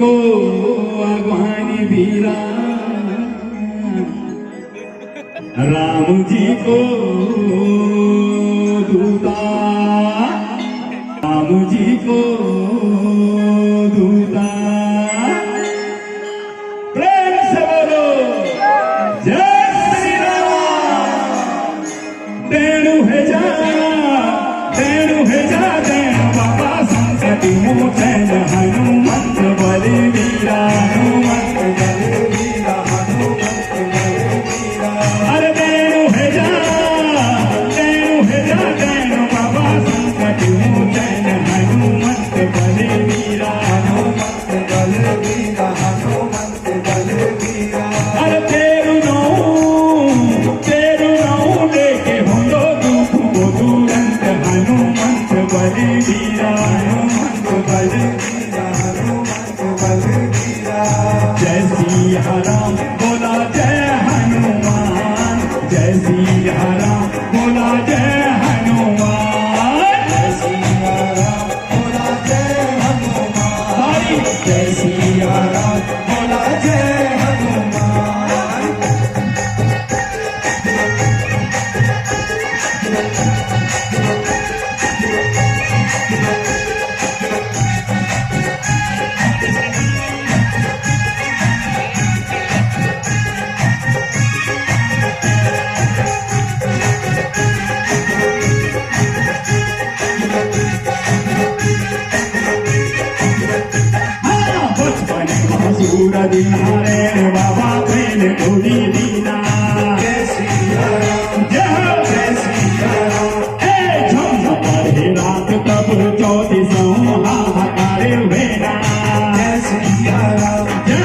को अगवानी वीरा, राम जी को दूता, राम जी को दूता। प्रेम से बोलो जय श्री राम। तेणु है जा तेणु बाबा संकटि मोचन हनुमंत बलवीरा, हनुमंत बलवीरा, हनुमंत बलवीरा। अरे तेणु है जा तेणु बाबा संकटि मोचन हनुमंत बलवीरा, हनुमंत बलवीरा, हनुमंत बलवीरा। अरे तेरु नौ लेके हम लोग को तुरंत हनुमंत बलवीरा, हनुमंत बलवीरा, हनुमंत बलवीरा। जय सिया राम बोला जय हनुमान, जय सिया राम बोला जय हनुमान, जय सिया राम बोला जय हनुमान, जय सिया राम बोला जय हनुमान। सूरज नारायण बाबा प्रेम गोदी दीना, जय सिया राम जय सिया राम। ए झम पढ़े रात तब 34 हाहाकारे वेना, जय सिया राम जय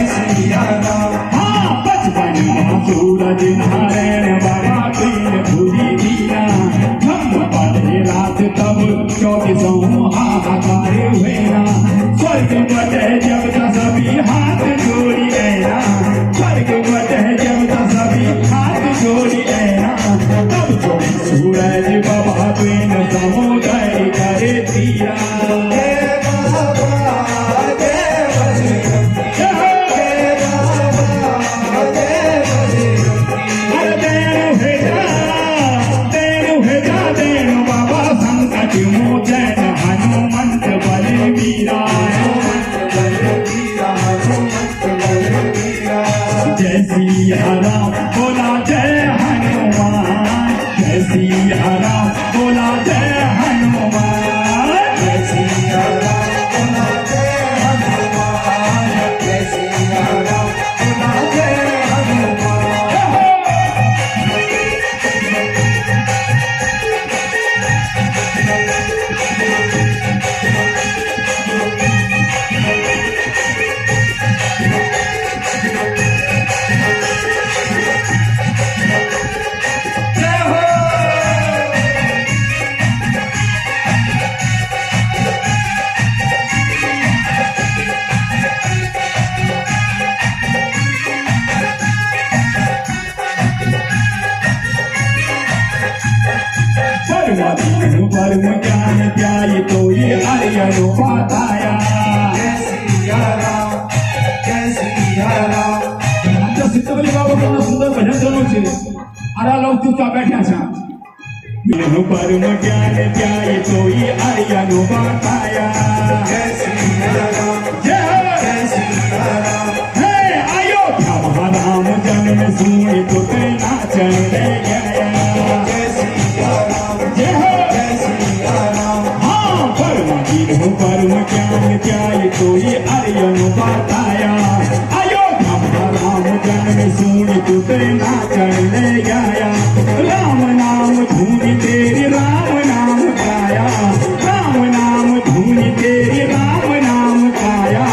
सिया राम। हाँ 55 सूरज नारायण बाबा प्रेम गोदी दीना, झम पढ़े रात तब 34 हाहाकारे वेना। स्वर्ग बटे जब सभी हाथ जोड़ी ऐना, स्वर्ग बटे जब सभी हाथ जोड़ी ऐना। तब जो सूरज बाबा बिन समुदय करे तीरा, जय बाबा जय बजरंगी, जय बाबा जय बजरंगी। अरे तेणु बाबा संकट मोचन हनुमंत बलवीरा, जय सिया राम बोला जय हनुमान, जय सिया राम बोला जय हनुमान, जय सिया राम बोला जय हनुमान, जय सिया राम बोला जय हनुमान। परम ज्ञान त्याई तो ये आर्यनो बताया, जय सिया राम जय सिया राम। आमच्या सिद्धबली बाबाकडून सुंदर भजन चालू છે, आरा लोग चुपचाप बैठ्या છે। परम ज्ञान त्याई तो ये आर्यनो बताया, जय सिया राम जय सिया राम। हे अयोध्या महाराम जन्म सुनी तो नाचन ले गया, जय सिया राम जय सिया राम। हाँ परम ज्ञान त्याई तो ये आर्यनो बताया, अयोध्या महाराम जन्म सुनी तो नाचन ले गया। राम नाम धूनी तेरी राम नाम गाया, राम नाम धूनी तेरी राम नाम गाया।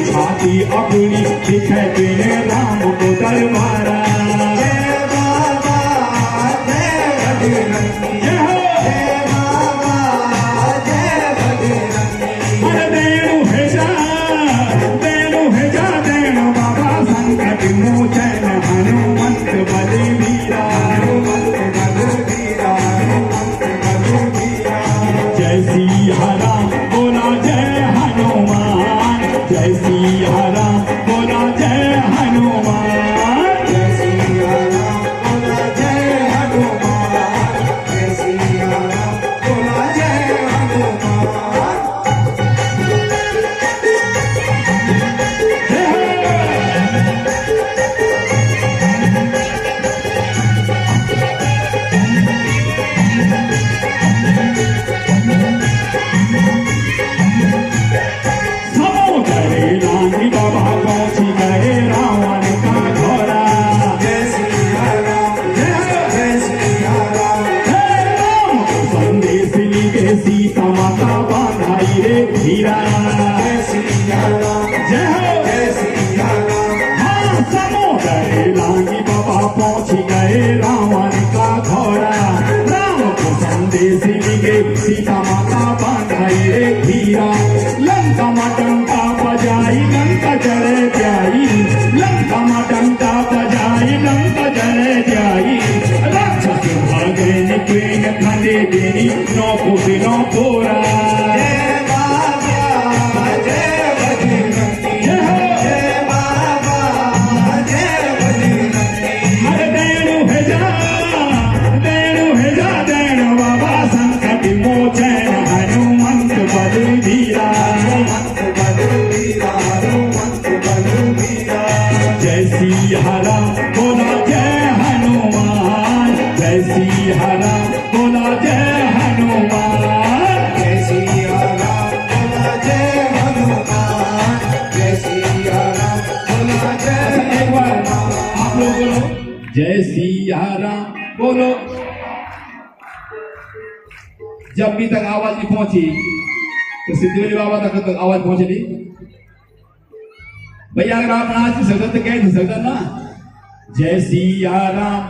छाती अपनी दिखे बिन राम को दरबारा, जय बाबा जय बजरंगी, जय बाबा जय बजरंगी। अरे तेणु बाबा संकट मोचन हनुमंत बलवीरा, हनुमंत बलवीरा, हनुमंत बलवीरा। जय सिया राम बोला जय हनुमान, सीता माता बांधाई रे हीरा। जय सिया राम जय हो। जय सिया राम हाँ समुद्र लांगी बाबा पहुंच गए रावण का घोड़ा। राम को संदेश मिले सीता माता बांधाई रे हीरा। लंका में डंका बजाई लंका जले जाई। लंका में डंका बजाई लंका जले जाई। राक्षस भागे निकले खंडे देनी नौ फूटी नौ पोरा। जय बाबा जय बजरंगी जय हो। जय बाबा जय बजरंगी अरे देणु भेजा देणु बाबा संकट मोचन हनुमंत बलवीरा। हनुमंत बलवीरा हनुमंत बलवीरा जय सिया राम बोला जय हनुमान। जय सिया राम बोला जय हनुमान। जय सिया राम बोला जय हनुमान जय सिया राम बोला जय एक बार आप लोग बोलो जय सिया राम बोलो। जब भी तक आवाज नहीं पहुंची तो सिद्धि बाबा तक आवाज पहुंचली। भैया अगर आप नाच नहीं सकते तो कह नहीं सकता ना। जय सिया राम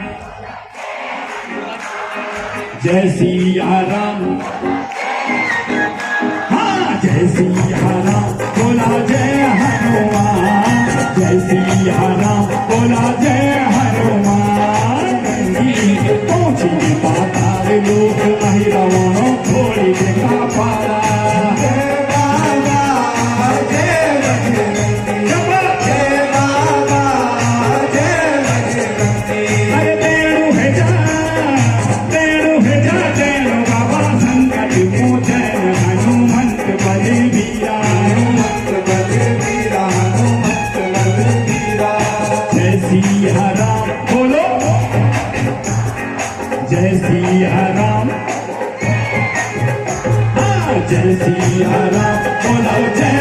जय सिया राम। हाँ जय सिया राम बोला जय हनुमान। जय सिया राम बोला जय हनुमान। पहुंची पाताल लोक महिलाओं थोड़ी देखा पारा। जय बाबा जय बजरंगी जय बाबा जय बजरंगी अरे देणु भेजा देणु बाबा संकट मोचन हनुमंत बलवीरा। हनुमंत बलवीरा हनुमंत बलवीरा जय सिया राम बोलो जय सिया राम। हाँ जय सिया राम बोलो जय